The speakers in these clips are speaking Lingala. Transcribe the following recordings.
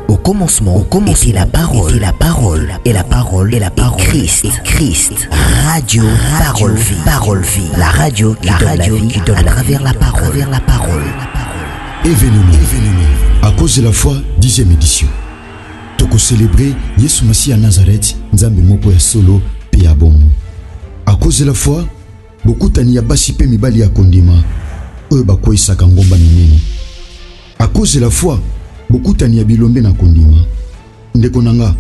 Au commencement était la parole, et la parole est Christ. Radio Parole Vie. La radio qui donne la vie à travers la parole. Événement. À cause de la foi, 10e édition. Toko célébrer Yesu Masi à Nazareth, Nzambe moko ya solo pe ya bomo. À cause de la foi, beaucoup tani ya basi pe mibali ya kondima. Oyo bakoisaka ngomba minene. À cause de la foi, beaucoup tani ya bilombe na kondima. Ndeko nanga,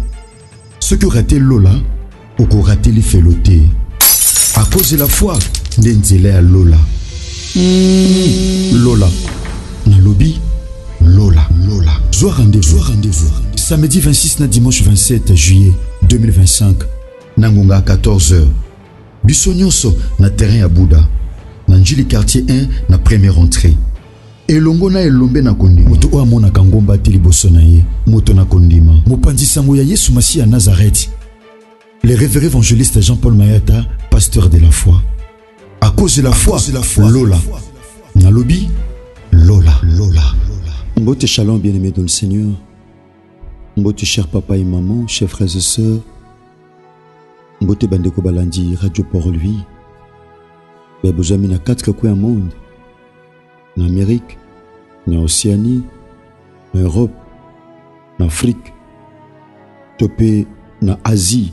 ceux qui raté lola, oko raté li feloté. À cause de la foi, ndenzela ya lola. Lola. Na lobby, Lola. Joie rendez-vous. Samedi 26 na dimanche 27 juillet 2025. Nangonga à 14h. Biso nyonso na terrain ya Bouddha. Na Njili quartier 1 na première entrée. Elongo na elombe na kondima. Moto o amona kangomba te liboso na ye. Moto na kondima. Mopanzi sango ya Yesu Masi à Nazareth. Le révérend évangéliste Jean-Paul Mayata, pasteur de la foi. À cause de la foi, Lola. Na lobby, Lola. Mbote shalom bien-aimé dans le Seigneur. Mbote cher papa et maman, chers frères et sœurs. Mbote bandeko balandi Radio Parole Vie. Bebozami na 4 coins du monde. En Amérique, en Océanie, en Europe, en Afrique, topé en Asie.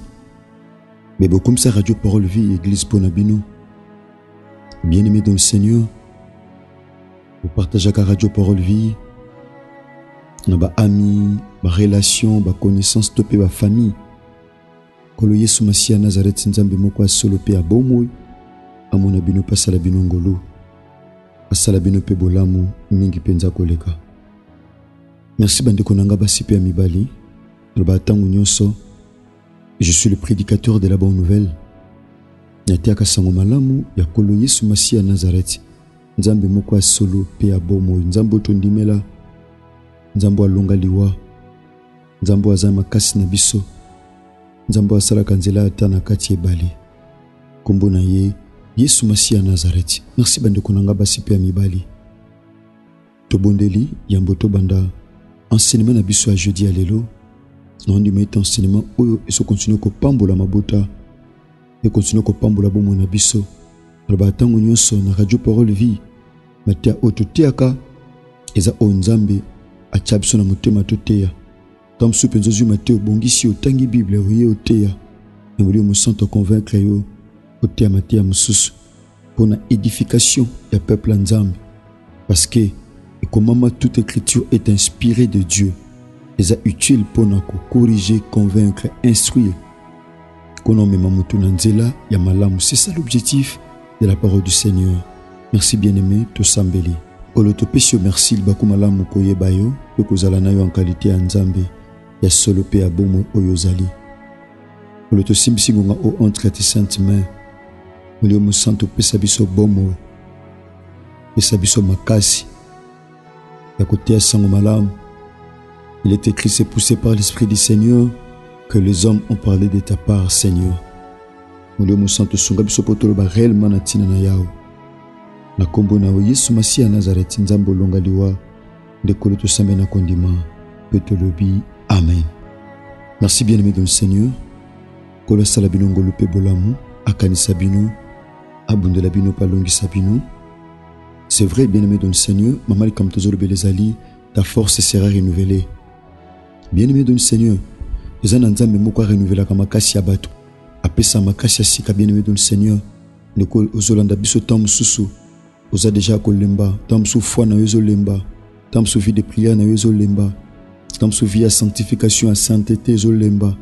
Bebo comme ça Radio Parole Vie, Église Ponabino. Bien-aimé dans le Seigneur. Vous partagez la Radio Parole Vie. Nous avons amis, relations, connaissances, topé la famille. Kolo Yesu Masi à Nazareth Nzambe moko solo pe abomoy. Amona bino pasala bino ngolo. Pasala bino pe bolamu mingi penza koleka. Merci bandeko nanga basi pe mibali. Loba tangu nyonso. Je suis le prédicateur de la bonne nouvelle. Natiaka sango malamu ya kolo Yesu Masi à Nazareth. Nzambe moko solo pe abomoy. Nzambo tondimela. Nzambo alonga liwa. Nzambo azama kasi na biso. Nzambo asala kanzela ata na kati ebali. Kombo na ye Yesu Masi à Nazareth. Merci bandeko nanga basi pe mibali. Tobondeli yambo to banda enseignement na biso a jeudi à lelo. Na ndi met enseignement oyo eso continue ko pambola mabota et continue ko pambola bomo na biso. Loba tango nyonso na Radio Parole Vie. Matia ototeaka eza o Nzambe atia biso na motema toteya. Tam su penzo zu Mateo bongisi otangi Bible oye oteya. Ngoli mo santo convaincre yo oteya Mateo mususu pour la édification du peuple Nzambe. Parce que comment toute écriture est inspirée de Dieu. Et c'est utile pour nous corriger, convaincre, instruire. C'est ça l'objectif de la parole du Seigneur. Merci bien-aimé, to sambeli. Kolotopesio merci bakumalamu koyebayo, pe kozala na yo en qualité Nzambe. Ya solo pe abomo oyozali. Kolotosimbisingonga o entre tes saintes mains. Mulio musanto pesa biso bomo. Pesa biso makasi. Ya kote sango malamu. Il est écrit, c'est poussé par l'Esprit du Seigneur que les hommes ont parlé de ta part, Seigneur. Mulio musanto sunga biso potolo ba réellement na tina na yao. Na kombo na Yesu Masi à Nazareth Nzambo longa liwa de koloto sambe na kondima petolobi. Amen. Merci bien-aimé dans le Seigneur. Kolo sala bino ngolo pe bolamu akani sabino abundela bino palongi sabino. C'est vrai bien-aimé dans le Seigneur, maman comme tozolo belezali, ta force sera renouvelée. Bien-aimé dans le Seigneur, ezana Nzambe moko renouveler kama kasi ya bato. Apesa makasi ya sika bien-aimé dans le Seigneur. Neko ozolanda biso tam susu. Oza déjà kolemba, tam su foi na yozo lemba, tam su vie de prière na yozo lemba. Tam su vie à sanctification, à sainteté, zolemba.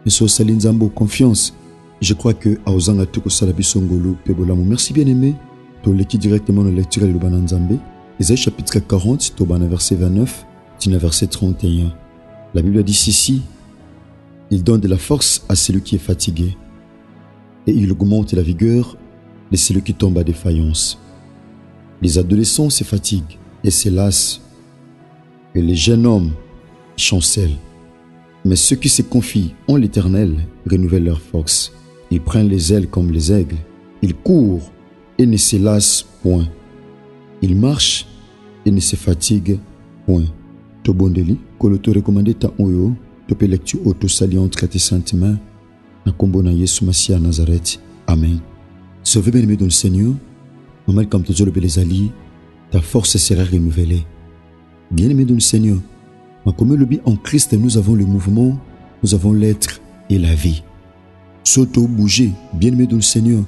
Et so sali Nzambo confiance. Je crois que à ozanga tuko sala biso ngolo pe bolamu. Merci bien-aimé. To leki directement dans la lecture de Lubana Nzambe. Ésaïe chapitre 40, Tobana verset 29, Tina verset 31. La Bible dit ceci: il donne de la force à celui qui est fatigué, et il augmente la vigueur de celui qui tombe à défaillance. Les adolescents se fatiguent et se lassent, et les jeunes hommes chancellent. Mais ceux qui se confient en l'Éternel renouvellent leur force. Ils prennent les ailes comme les aigles. Ils courent et ne se lassent point. Ils marchent et ne se fatiguent point. to bondeli kolo to recommandé ta oyo to pe lecture auto sali entre tes saintes mains na kombo na Yesu Masia Nazareth. Amen. Sauvé bien-aimé dans le Seigneur, maman comme toujours le belezali, ta force sera renouvelée. Bien-aimé dans le Seigneur, comme le dit en Christ, nous avons le mouvement, nous avons l'être et la vie. Soto bouger, bien-aimé dans le Seigneur,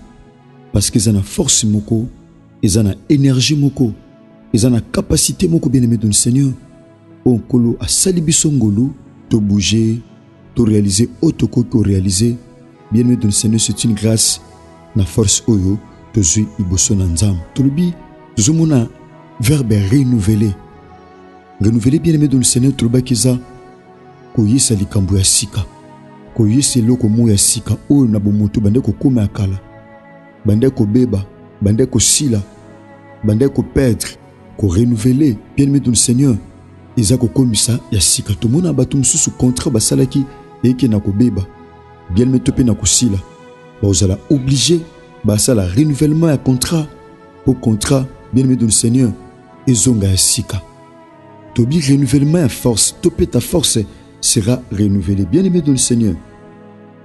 parce qu'ils ont la force moko, ils ont la énergie moko, ils ont la capacité moko, bien-aimé dans le Seigneur. On kolo a salibiso ngolo, to bouger, to réaliser, otoko to réaliser. Bien-aimé dans le Seigneur, c'est une grâce, la force oyo, to zui iboso nanzam. To le bi, zomona verbe renouvelé. Renouveler bien-aimé dans le Seigneur, to le ba kiza, ko yisa likambo ya sika. Ko yisa loko mo ya sika, oyo na bomoto, bande ko kome akala. Bande ko beba, bande ko sila, bande ko perdre, ko renouveler bien-aimé dans le Seigneur. Eza ko komisa ya sika. To mona batu mususu contrat basalaki, eke na ko beba. Bien-aimé tope na ko sila. Ba ozala obligé, ba sala renouvellement ya contrat. Pour contrat, bien-aimé dans le Seigneur, ezonga ya sika. Tobi renouvellement à force, topé ta force sera renouvelée. Bien-aimé dans le Seigneur.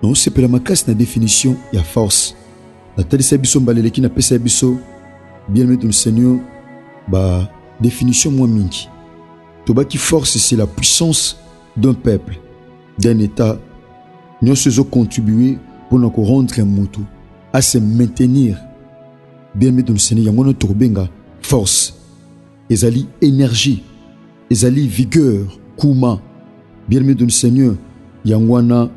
Non, c'est pour la macasse la définition, il y a force. La tali sabiso mbaleleki na pesa biso. Bien-aimé dans le Seigneur, bah définition moins mingi. Toba qui force c'est la puissance d'un peuple, d'un état. Nous sommes contribuer pour nous rendre un moto à se maintenir. Bien-aimé dans le Seigneur, il y a mon torbenga force, ezali énergie. Ezali vigueur, kouma. Bien-aimé dans le Seigneur, yangwana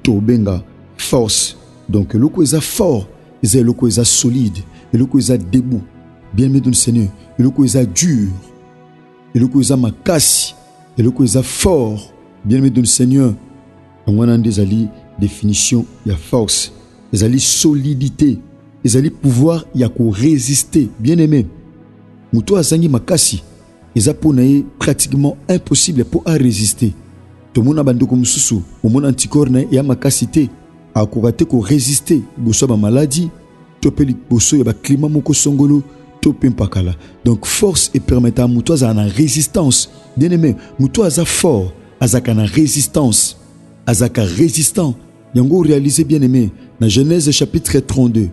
tobenga force. Donc le ko eza fort, le ko eza solide, le ko eza debout. Bien-aimé dans le Seigneur, le ko eza dur, le ko eza makasi, le ko eza fort. Bien-aimé dans le Seigneur, yangwana ndezali définition ya force, ezali solidité, ezali pouvoir ya ko résister. Bien-aimé, muto azangi makasi. Ils ont pratiquement impossible pour résister. Tout le monde a bandoko mususu, au monde anticorps na ya makasité a kourate ko résister bosso ba maladie, to peli bosso ya ba climat moko songolo, to pempakala. Donc force et permettre à muto za na résistance. Bien-aimé, muto za fort, azaka na résistance, azaka résistant. Yango réaliser bien-aimé dans Genèse chapitre 32.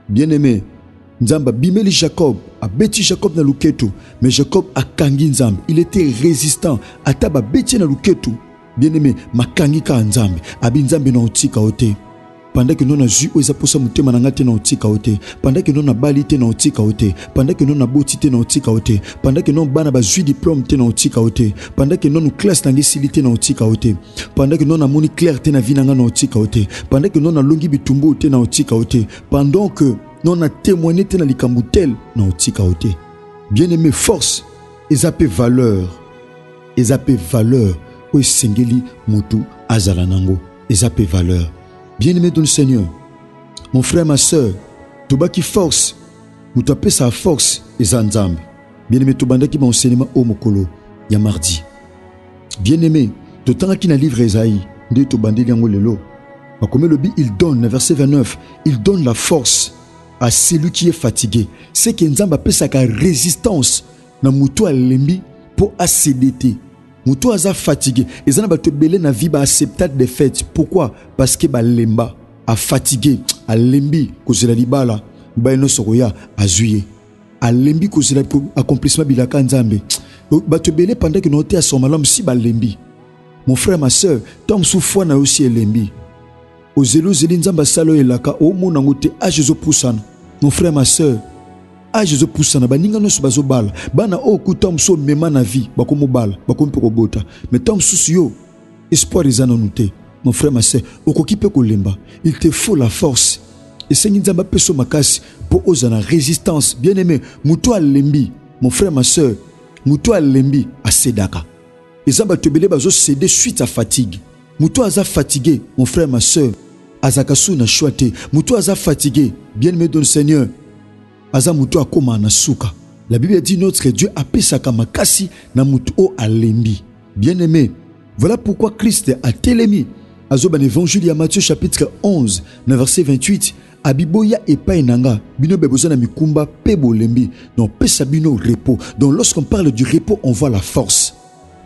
Bien-aimé, Nzamba bimeli Jacob, a beti Jacob na luketu, mais Jacob a kangi Nzambe. Il était résistant. Ataba beti na luketu, bien-aimé, makangi ka Nzambe. Abi Nzambe na otika ote. Pendant que nous avons eu posa mutema na ngate na otika ote. Pendant que nous avons balité na otika ote. Pendant que nous avons botité na otika ote. Pendant que nous avons bana bazui diplôme te na otika ote. Pendant que nous avons classe na ngesilité na otika ote. Pendant que nous avons moni clair te na vinanga na otika ote. Pendant que nous avons longi bitumbo te na otika ote. Pendant que nous avons témoigné dans les camboutels, dans le tikaoté. Bien-aimé, force, ils appellent valeur. Ils appellent valeur. Oui, sengeli, mutu, azalanango. Ils appellent valeur. Bien-aimé dans le Seigneur, mon frère, ma soeur, toba qui force, mutu appelle sa force, et zanzambe. Bien-aimé, tobanda qui m'a enseignement au mokolo, ya mardi. Bien-aimé, de temps qui n'a livre Esaïe, de tobandi liango lelo. Comme le dit, il donne, verset 29, il donne la force à celui qui est fatigué. C'est que Nzamba appelle sa résistance na mutu alembi pour ACDT. Mutu aza fatigué. Et ça na te belé na vie ba acceptable des fêtes. Pourquoi? Parce que ba lemba a fatigué, a lembi kozela libala, ba eno sokoya azuye. A lembi kozela accomplissement bilaka Nzambe. Ba te belé pendant que nous étions à son malam si ba lembi. Mon frère, ma soeur, tom soufwa na aussi lembi. Ozelo zelinzamba salo elaka o mona ngote a Jésus poussana. Mon frère, ma soeur, a Jésus poussana baninga no bazo bala bana o kutam so mema na vie bakomo bala bakomo pe kobota mais tom susio espoir ezana noté. Mon frère, ma soeur, okokipe kolemba, il te faut la force et senginzamba peso makasi pour ozana résistance. Bien-aimé, muto alembi, mon frère, ma soeur, muto alembi a sedaka. Ezamba tebele bazo céder suite à fatigue. Muto aza fatigué, mon frère, ma soeur, azakasu na choité. Muto aza fatigué, bien-aimé dans le Seigneur, aza muto akoma na suka. La Bible dit notre Dieu apesaka makasi na muto o alembi. Bien-aimé, voilà pourquoi Christ a télémi. Azoban évangile ya Matthieu chapitre 11, verset 28. Abiboya epai nanga bino beboza na mikumba pe bolembi. Donc pesa bino repos. Donc lorsqu'on parle du repos, on voit la force.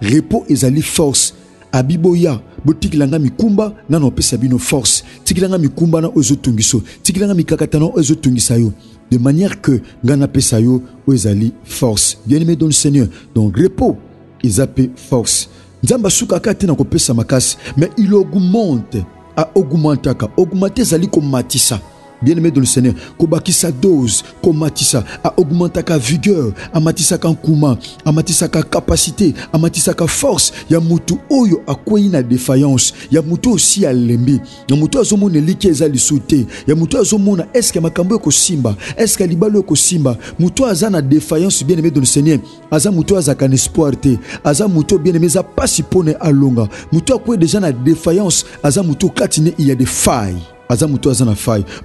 repos ezali force. Abiboya botikilanga mikumba nano pesa bino force. Tikilanga mikumba na ozo tungiso. Tikilanga mikakatana ozo tungisayo. De manière que ngana pesa yo ezali force. Bien-aimé dans le Seigneur. Donc repos ezapé force. Nzamba sukaka te na ko pesa makasi, mais il augmente a augmentaka. Augmenter zali ko matisa. Bien-aimé dans le Seigneur, kobakisa dose, komatisa, a augmentaka vigueur, a matisaka nkuma, a matisaka capacité, a matisaka force. Ya mutu oyo akwei na défaillance, ya mutu aussi a lembi, ya mutu azomona liki ezali sauté, ya mutu azomona est-ce que makambo ko simba, est-ce que libalo ko simba, mutu azana défaillance. Bien-aimé dans le Seigneur, aza mutu azaka espoir te, aza mutu bien-aimé za pasi pone alonga, mutu akwei déjà na défaillance, aza mutu katine il y a des failles.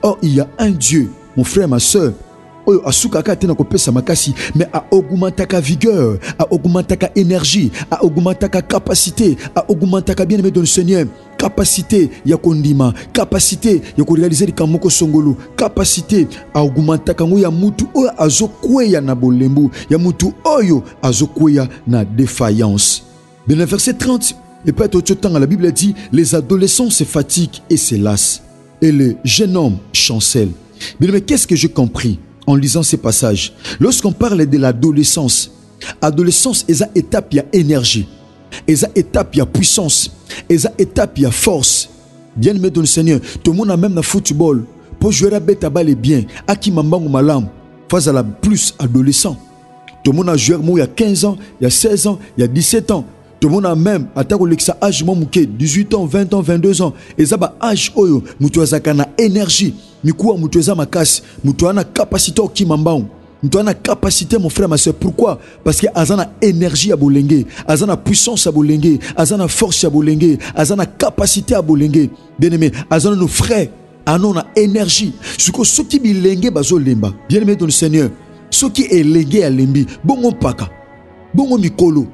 Or, il y a un Dieu, mon frère, ma soeur, mais a augmenté ta vigueur, a augmenté ta énergie, a augmenté ta capacité, a augmenté ta bien-aimé dans le Seigneur. Capacité ya kondima, capacité ya ko réaliser likamoko songolo, capacité a augmenté kango ya mutu oyo azokweya na bolembu, ya mutu oyo azokweya na défaillance. Dans le verset 30, et peut-être au temps la Bible dit, les adolescents se fatiguent et se lassent. Et le jeune homme chancelle. Mais qu'est-ce que j'ai compris en lisant ces passages? Lorsqu'on parle de l'adolescence, adolescence est une étape, il y a énergie, est une étape, il y a puissance, est une étape, il y a force. Bien aimé dans le Seigneur, tout le monde a même dans le football. Pour jouer à bête à balle bien, à qui m'embangue malam, face à la plus adolescent. Tout le monde a joué il y a 15 ans, il y a 16 ans, il y a 17 ans. Tout le monde a même attaqué l'exa âge 18 ans, 20 ans, 22 ans. Et ça va âge oyo, mutu azakana énergie, mikuwa mutu eza makasi, mutu ana capacité au kimambao. Mutu ana capacité mon frère ma soeur. Pourquoi? Parce que azana énergie à bolenge, azana puissance à bolenge, azana force à bolenge, azana capacité à bolenge. Bien-aimé, azana nos frères, anona énergie. Ce qui bilenge bazo lemba. Bien-aimé dans le Seigneur, ce qui est légué à lembi, bongo paka, bongo mikolo.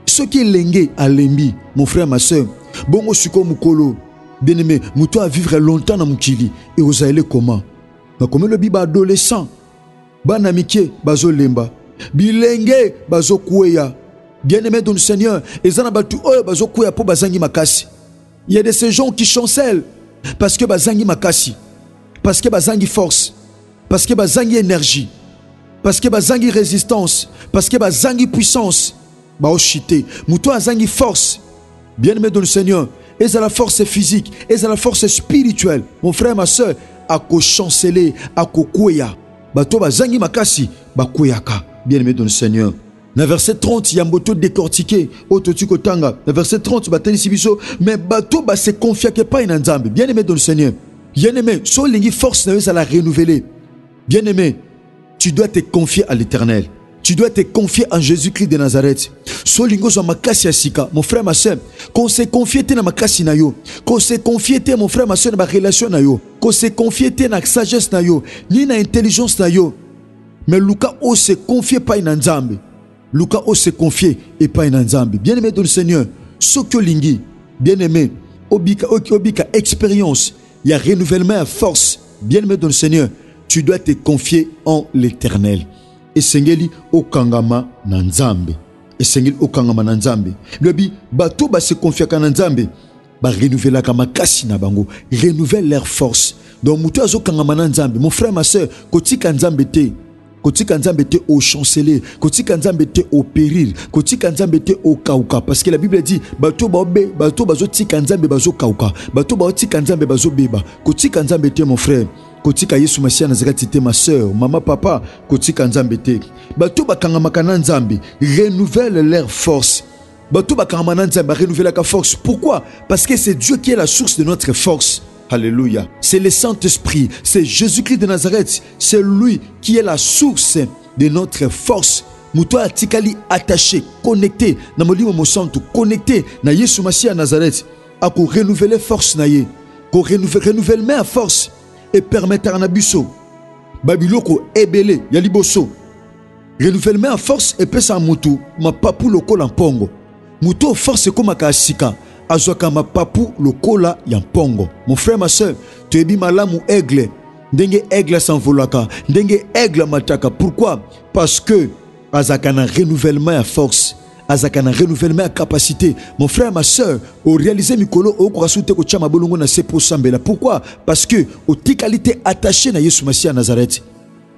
Ce qui est lengue à lembi, mon frère, ma soeur, bongo suko mukolo, bien-aimé, muto à vivre longtemps dans mukili, et vous allez comment? Comme le biba adolescent, banamike, bazo lemba, bilenge, bazo kouya, bien-aimé dans le Seigneur, et zanabatu oyo bazo kouya pour bazangi makasi. Il y a de ces gens qui chancellent, parce que bazangi makasi, parce que bazangi force, parce que bazangi énergie, parce que bazangi résistance, parce que bazangi puissance. Baoshite, muto azangi force, bien-aimé dans le Seigneur, et c'est la force physique, et c'est la force spirituelle. Mon frère, ma soeur, à ko chanceler, à ko kouya, bato bazangi makasi, ba kouyaka, bien-aimé dans le Seigneur. Dans le verset 30, il y a un bateau décortiqué, autotikotanga. Dans le verset 30, bateau sibiso, mais bateau ba se confia que pas in nzambe, bien-aimé dans le Seigneur. Bien-aimé, so lingi force na yo la renouveler. Bien-aimé, tu dois te confier à l'Éternel. Tu dois te confier en Jésus-Christ de Nazareth. Solingo zo makasi asika, mon frère, ma soeur. Qu'on se confie na makasi na yo. Qu'on se confie mon frère, ma soeur, na relation na yo. Qu'on se confie na sagesse na yo, ni na intelligence na yo. Mais Luka o se confie pas in Nzambe. Luka o se confie et pas in Nzambe. Bien-aimé dans le Seigneur, sokyo lingi, bien-aimé, obika expérience, il y a renouvellement à force. Bien-aimé dans le Seigneur, tu dois te confier en l'Éternel. Esengeli okangama na Nzambe. Esengeli okangama na Nzambe. Lobi bato ba se confiaka na Nzambe, ba renouveler ka makasi na bango, renouvelle leur force. Donc mutu azo kangama na Nzambe, mon frère ma soeur, kotika Nzambe te. Kotika Nzambe te au chanceler, kotika Nzambe te au périr, kotika Nzambe te au kauka, parce que la Bible dit bato bazo tika Nzambe bazo kauka, bato ba tika Nzambe bazo beba, kotika Nzambe te mon frère. Kotika Yesu Masia Nazareth te ma soeur, maman papa, kotika Nzambe te. Bato bakangama na Nzambe, renouvelle leur force. Bato bakangama na Nzambe, renouvelle la force. Pourquoi? Parce que c'est Dieu qui est la source de notre force. Alléluia. C'est le Saint-Esprit, c'est Jésus-Christ de Nazareth, c'est lui qui est la source de notre force. Muto atikali attaché, connecté na molimo mo santo, connecté na Yesu Masia Nazareth, a ko renouveler force na ye, ko renouvellement à force et permettre à nabiso babiloko ebele ya liboso. Renouvellement à force et pesa mutu ma papu lokola mpongo. Muto force comme akasika. Azwaka mapapu lokola ya mpongo. Mon frère, ma soeur, tu es malamu aigle. Ndenge aigle s'envolaka. Ndenge aigle mataka. Pourquoi? Parce que azakana renouvellement à force. azaka na renouvellement ya capacité. Mon frère, ma soeur, au réaliser mikolo au korasute ko chama bolongo na sepo sambela. Pourquoi? Parce que au tikalité attaché na Yesu Masia à Nazareth.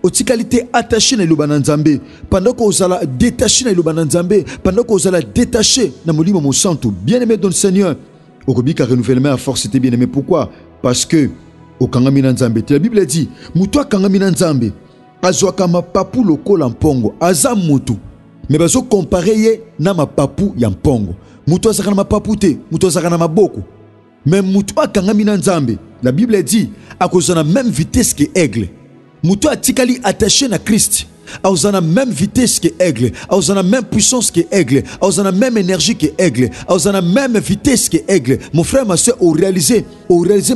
Au tikalité attaché na Ilobana Nzambe. Pendant que vous allez détaché na Ilobana Nzambe, pendant que vous allez détaché na molimo mon santo. Bien-aimé dans le Seigneur. Au kobika renouvellement à force c'était bien-aimé. Pourquoi? Parce que au Kangamina Nzambe. La Bible dit, Moutoua Kangamina Nzambe. Azwaka mapapu lokola mpongo. Aza mutu. Mais bazo comparer na mapapu ya mpongo. Moutoua zakana mapapu te. Moutoua zakana maboko. Mais Moutoua Kangamina Nzambe. La Bible dit, à cause de la même vitesse que aigle. Moutoua tikali attaché na Christ. À cause de la même vitesse que aigle. À cause de la même puissance que aigle. À cause de la même énergie que aigle. À cause de la même vitesse que aigle. Mon frère, ma soeur, au réalisé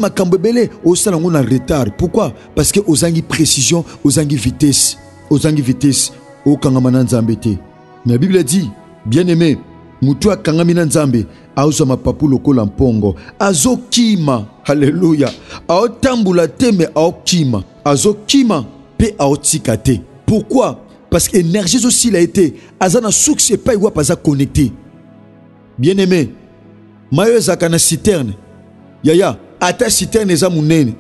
ma kambebele, au salon on a retard. Pourquoi? Parce que aux angi précision, aux angi vitesse, au kangamana nzambete. Mais la Bible dit, bien aimé, Moutoua kangamina nzambe, aoza mapapu lokola mpongo, azo kima, alléluia, ao tambula teme ao kima, azo kima, pe ao tikate. Pourquoi? Parce que l'énergie aussi il a été, azana succès pas iwa pas connecté. Bien aimé, mayo zakana citerne, yaya, ata citerne eza munene,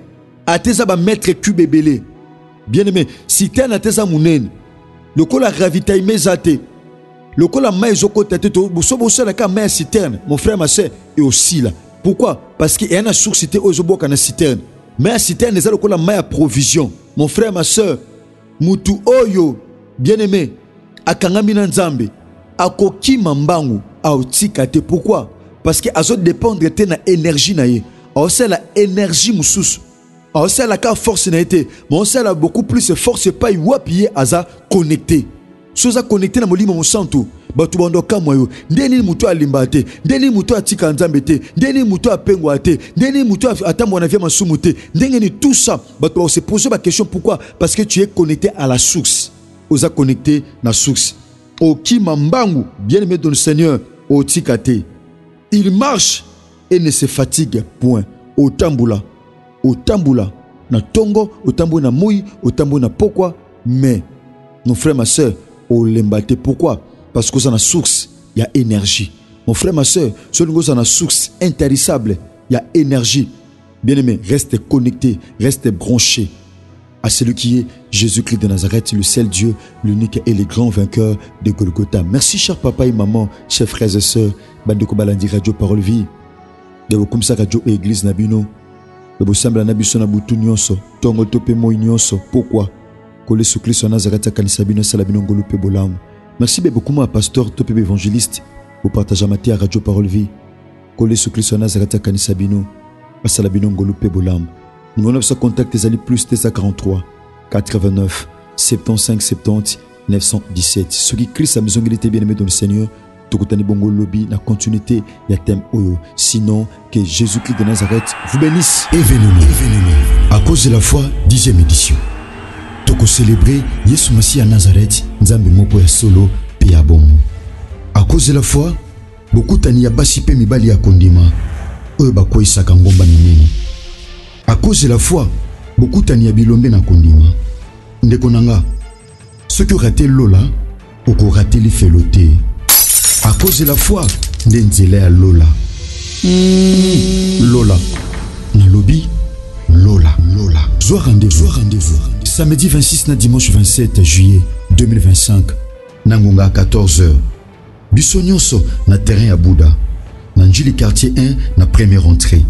ateza ba mettre cube belé. Bien aimé, citerne ateza munene, le kola ravitaillement zate. Le col a maïs au côté de tout, vous la main citerne, mon frère, ma soeur, et aussi là. Pourquoi? Parce qu'il y a une source cité aux obo qui a une citerne. Mais la citerne, c'est le col a maïs à provision. Mon frère, ma soeur, mutu oyo, bien aimé, a kangamina nzambe, a koki mambangu, a otikate. Pourquoi? Parce que azo dépendre de na énergie na ye. A aussi la énergie moussous. A aussi la force na été. Mais on sait la beaucoup plus de force pas y wapier aza connecté. Soza connecté na molimo mosantu batu bandoka moyo ndeni mutu alimbate ndeni mutu atika nzambe te ndeni mutu apengwa te ndeni mutu atambo na via masumu te ndengeni tout ça batu on se poser la question pourquoi parce que tu es connecté à la source oza connecté na source oki mambangu bien-aimé dans le Seigneur o tikate il marche et ne se fatigue point o tambula na tongo o tambo na moi o tambo na pokwa mais mon frère ma soeur au lembate. Pourquoi? Parce que ça a une source, il y a énergie. Mon frère, ma soeur, ce niveau ça a une source intarissable, il y a énergie. Bien-aimé, reste connecté, reste branché à celui qui est Jésus-Christ de Nazareth, le seul Dieu, l'unique et le grand vainqueur de Golgotha. Merci, cher papa et maman, chers frères et sœurs, Bandeko Balandi Radio Parole Vie, de vous comme ça Radio Église Nabino, de vous sembler Nabiso Nabutu Nyonso, Tongo Tope Mo Nyonso. Pourquoi? Merci beaucoup à pasteur Topé évangéliste pour partager ma à Radio Parole Vie. Collé sur Christ Nazareth Kanisabino, Asalabino Ngolupé Bolam. Numéro 9 contact les plus 43 89 75 70 917. Ce qui Christ a besoin de bien aimé dans le Seigneur. Tokotani Bongo Lobby, la continuité, il y a thème Oyo. Sinon, que Jésus-Christ de Nazareth vous bénisse. Événement. À cause de la foi, 10e édition. Toko célébrer Yesu Masi à Nazareth, Nzambe moko ya solo pe ya bomo. À cause de la foi, beaucoup tani ya basi pe mibali ya kondima, oyo bakoisaka ngomba minene. À cause de la foi, beaucoup tani ya bilombe na kondima. Ndeko nanga, ceux qui raté lola, oko raté li feloté. À cause de la foi, ndenzela ya lola. Lola, na lobi, lola. Joie rendez-vous. Samedi 26 na dimanche 27 juillet 2025 Nangonga 14h biso nyonso na terrain ya Bouddha na njili quartier 1 na première entrée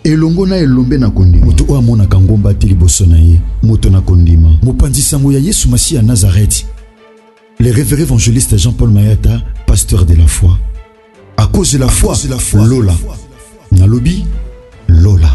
elongo na elombe na kondima moto o amona kangomba te liboso na ye moto na kondima mopanzi sango ya Yesu Masi à Nazareth le révérend évangéliste Jean-Paul Mayata pasteur de la foi à cause de la foi Lola na lobi Lola